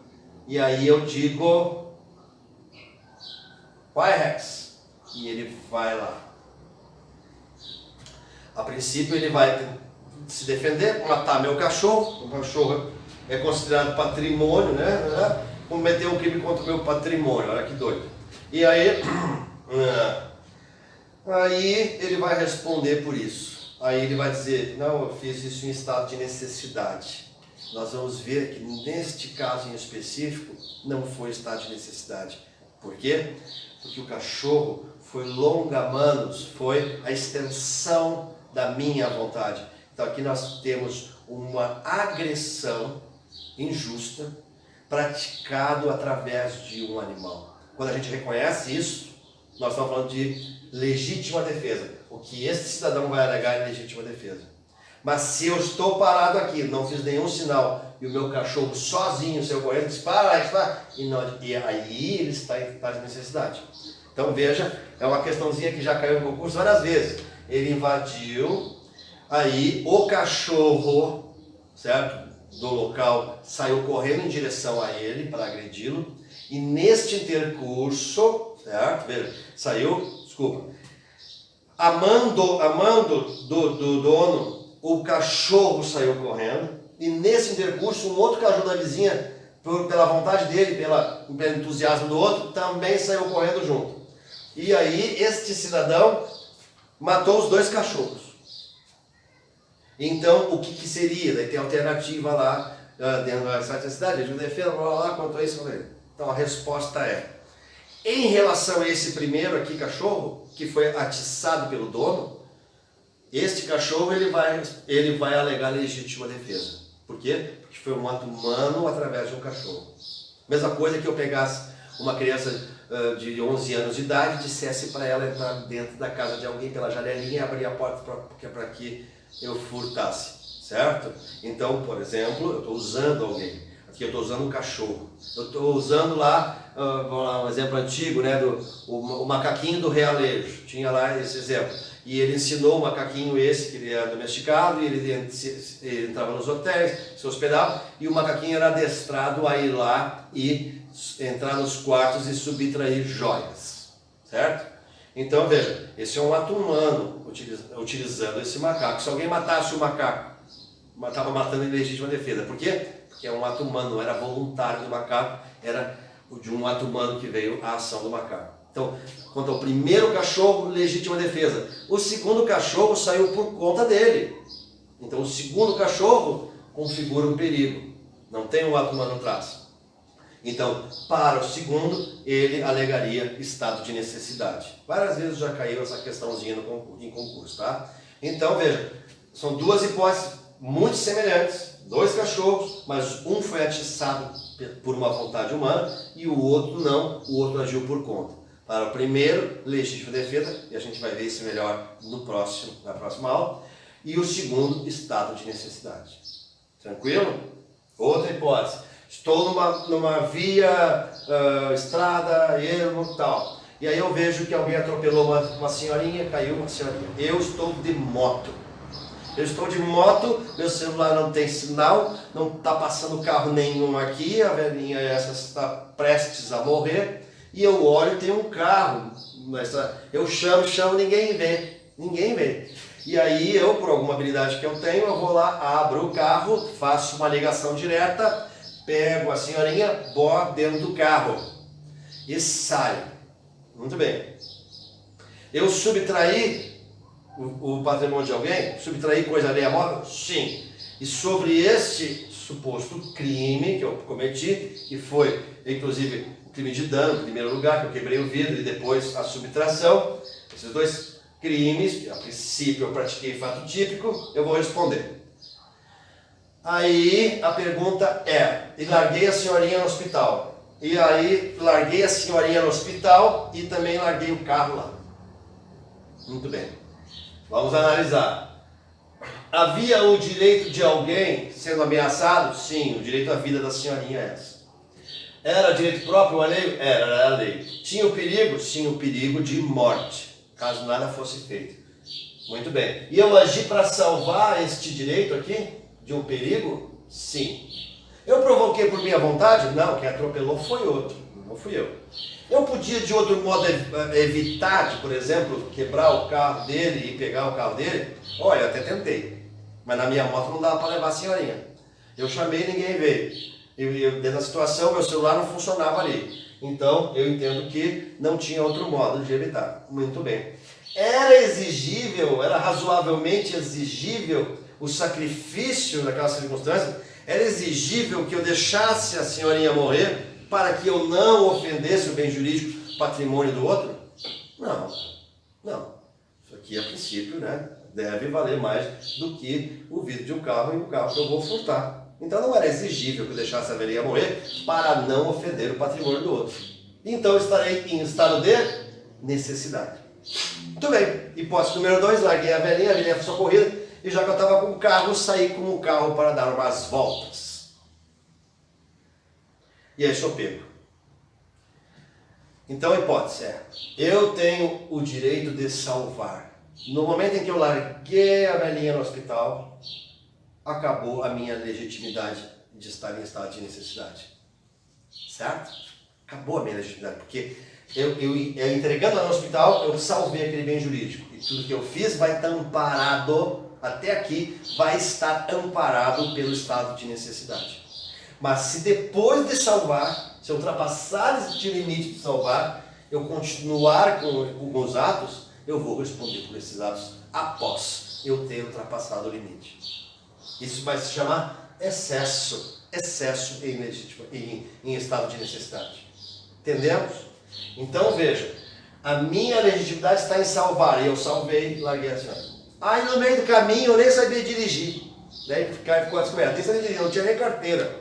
E aí eu digo, vai Rex, e ele vai lá. A princípio ele vai se defender, matar meu cachorro. O cachorro é considerado patrimônio, né? Cometeu um crime contra o meu patrimônio, olha que doido. E aí ele vai responder por isso. Aí ele vai dizer, não, eu fiz isso em estado de necessidade. Nós vamos ver que neste caso em específico não foi estado de necessidade. Por quê? Porque o cachorro foi longa-manos, foi a extensão da minha vontade. Então aqui nós temos uma agressão injusta praticado através de um animal. Quando a gente reconhece isso, nós estamos falando de legítima defesa. O que este cidadão vai alegar é legítima defesa. Mas se eu estou parado aqui, não fiz nenhum sinal, e o meu cachorro sozinho saiu correndo, diz, para, e aí ele está em estado de necessidade. Então veja, é uma questãozinha que já caiu no concurso várias vezes. Ele invadiu, aí o cachorro, certo, do local saiu correndo em direção a ele para agredi-lo, e neste intercurso, certo, veja, amando do dono, o cachorro saiu correndo, e nesse intercurso um outro cachorro da vizinha, pela vontade dele, pelo entusiasmo do outro, também saiu correndo junto. E aí este cidadão matou os dois cachorros. Então o que seria? Daí tem alternativa lá dentro da cidade, de defesa, quanto a isso. Então a resposta é, em relação a esse primeiro aqui cachorro, que foi atiçado pelo dono, este cachorro ele vai alegar legítima defesa. Por quê? Porque foi um ato humano através de um cachorro. Mesma coisa que eu pegasse uma criança de 11 anos de idade e dissesse para ela entrar dentro da casa de alguém pela janelinha e abrir a porta para que eu furtasse, certo? Então, por exemplo, eu estou usando alguém. Aqui eu estou usando um cachorro. Eu estou usando lá, vamos lá, um exemplo antigo, né, o macaquinho do realejo. Tinha lá esse exemplo. E ele ensinou o macaquinho esse, que ele era domesticado, e ele entrava nos hotéis, se hospedava, e o macaquinho era adestrado a ir lá e entrar nos quartos e subtrair joias, certo? Então veja, esse é um ato humano utilizando esse macaco. Se alguém matasse o macaco, estava matando em legítima defesa. Por quê? Porque é um ato humano, não era voluntário do macaco, era de um ato humano que veio a ação do macaco. Então, quanto ao primeiro cachorro, legítima defesa. O segundo cachorro saiu por conta dele. Então, o segundo cachorro configura um perigo. Não tem um ato humano atrás. Então, para o segundo, ele alegaria estado de necessidade. Várias vezes já caiu essa questãozinha em concurso, tá? Então, veja, são duas hipóteses muito semelhantes. Dois cachorros, mas um foi atiçado por uma vontade humana e o outro não, o outro agiu por conta. Para o primeiro, legítima defesa, e a gente vai ver isso melhor na próxima aula. E o segundo, estado de necessidade. Tranquilo? Outra hipótese. Estou numa via, estrada, ermo e tal. E aí eu vejo que alguém atropelou uma senhorinha, caiu uma senhorinha. Eu estou de moto. Meu celular não tem sinal, não está passando carro nenhum aqui, a velhinha essa está prestes a morrer. E eu olho e tem um carro, eu chamo, ninguém vê. E aí eu, por alguma habilidade que eu tenho, eu vou lá, abro o carro, faço uma ligação direta, pego a senhorinha, boto dentro do carro e saio. Muito bem. Eu subtraí o patrimônio de alguém? Subtrair coisa alheia à móvel? Sim. E sobre este suposto crime que eu cometi, que foi, inclusive, crime de dano, em primeiro lugar, que eu quebrei o vidro, e depois a subtração, esses dois crimes, a princípio eu pratiquei fato típico, eu vou responder. Aí a pergunta é, e larguei a senhorinha no hospital. E aí larguei a senhorinha no hospital e também larguei o carro lá. Muito bem. Vamos analisar. Havia o direito de alguém sendo ameaçado? Sim, o direito à vida da senhorinha é essa. Era direito próprio o alheio? Era a lei. Tinha o perigo? Sim, o perigo de morte, caso nada fosse feito. Muito bem. E eu agi para salvar este direito aqui, de um perigo? Sim. Eu provoquei por minha vontade? Não, quem atropelou foi outro, não fui eu. Eu podia de outro modo evitar de, por exemplo, quebrar o carro dele e pegar o carro dele? Olha, eu até tentei, mas na minha moto não dava para levar a senhorinha. Eu chamei e ninguém veio. Dentro da situação, meu celular não funcionava ali. Então, eu entendo que não tinha outro modo de evitar. Muito bem. Era razoavelmente exigível o sacrifício naquela circunstância? Era exigível que eu deixasse a senhorinha morrer para que eu não ofendesse o bem jurídico, patrimônio do outro? Não. Isso aqui, a princípio, né, deve valer mais do que o vidro de um carro e um carro que eu vou furtar. Então não era exigível que eu deixasse a velhinha morrer para não ofender o patrimônio do outro. Então estarei em estado de necessidade. Muito bem. Hipótese número 2, larguei a velhinha foi socorrida, e já que eu estava com o carro, saí com o carro para dar umas voltas. E aí sou pego. Então a hipótese é, eu tenho o direito de salvar. No momento em que eu larguei a velhinha no hospital, acabou a minha legitimidade de estar em estado de necessidade. Certo? Acabou a minha legitimidade, porque eu entregando ela no hospital, eu salvei aquele bem jurídico. E tudo que eu fiz vai estar amparado, até aqui, vai estar amparado pelo estado de necessidade. Mas se depois de salvar, se eu ultrapassar esse limite de salvar, eu continuar com os atos, eu vou responder por esses atos após eu ter ultrapassado o limite. Isso vai se chamar excesso em estado de necessidade. Entendemos? Então veja, a minha legitimidade está em salvar, e eu salvei, larguei a senhora. Aí no meio do caminho eu nem sabia dirigir. Daí ficou descoberto. Isso ele não tinha nem carteira.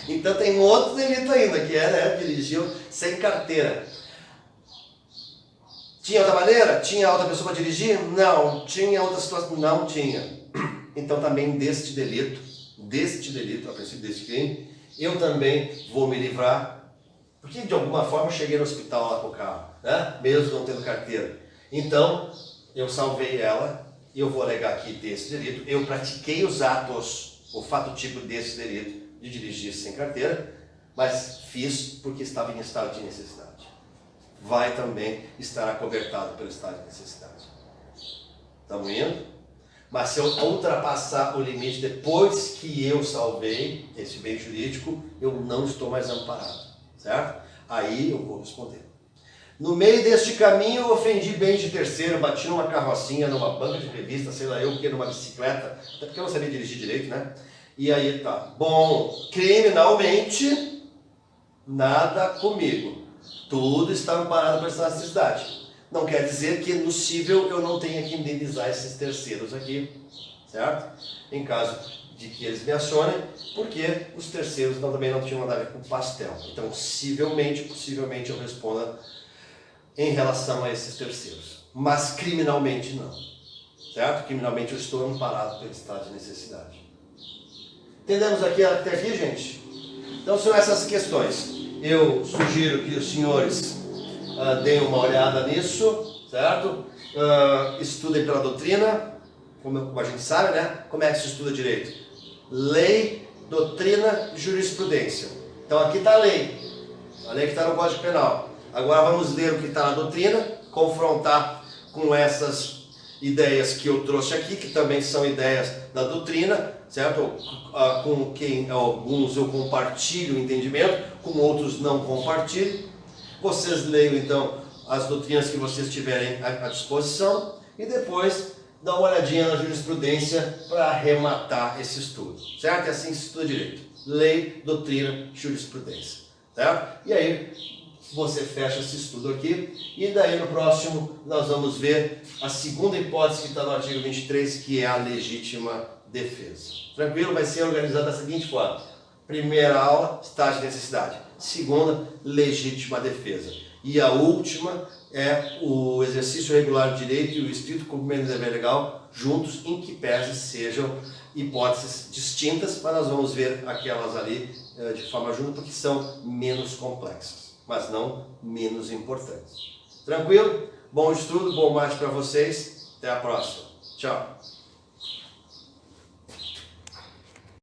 Então tem um outro delito ainda, que é, né, dirigiu sem carteira. Tinha outra maneira? Tinha outra pessoa para dirigir? Não. Tinha outra situação? Não tinha. Então também deste delito, a princípio deste crime, eu também vou me livrar, porque de alguma forma eu cheguei no hospital lá com o carro, né? Mesmo não tendo carteira. Então, eu salvei ela, e eu vou alegar aqui desse delito, eu pratiquei os atos, o fato tipo desse delito, de dirigir sem carteira, mas fiz porque estava em estado de necessidade. Vai também estar acobertado pelo estado de necessidade. Estamos indo? Mas se eu ultrapassar o limite depois que eu salvei esse bem jurídico, eu não estou mais amparado, certo? Aí eu vou responder. No meio deste caminho eu ofendi bens de terceiro, bati numa carrocinha, numa banca de revista, sei lá eu o que, numa bicicleta, até porque eu não sabia dirigir direito, né? E aí tá, bom, criminalmente, nada comigo. Tudo está amparado por essa necessidade. Não quer dizer que no cível eu não tenha que indenizar esses terceiros aqui, certo? Em caso de que eles me acionem, porque os terceiros também não tinham nada a ver com pastel. Então, possivelmente eu responda em relação a esses terceiros. Mas criminalmente não, certo? Criminalmente eu estou amparado pelo estado de necessidade. Entendemos até aqui, gente? Então são essas questões. Eu sugiro que os senhores deem uma olhada nisso, certo? Estudem pela doutrina, como a gente sabe, né? Como é que se estuda direito? Lei, doutrina e jurisprudência. Então aqui está a lei que está no Código Penal. Agora vamos ler o que está na doutrina, confrontar com essas ideias que eu trouxe aqui, que também são ideias da doutrina, certo? Com quem alguns eu compartilho o entendimento, com outros não compartilho. Vocês leiam então as doutrinas que vocês tiverem à disposição e depois dá uma olhadinha na jurisprudência para arrematar esse estudo, certo? É assim que se estuda direito. Lei, doutrina, jurisprudência, certo? E aí você fecha esse estudo aqui e daí no próximo nós vamos ver a segunda hipótese que está no artigo 23, que é a legítima defesa. Tranquilo? Vai ser organizado da seguinte forma. Primeira aula, estado de necessidade. Segunda, legítima defesa. E a última é o exercício regular de direito e o estrito cumprimento do dever legal, juntos, em que pese sejam hipóteses distintas, mas nós vamos ver aquelas ali de forma junta, porque são menos complexas, mas não menos importantes. Tranquilo? Bom estudo, bom mate para vocês. Até a próxima. Tchau.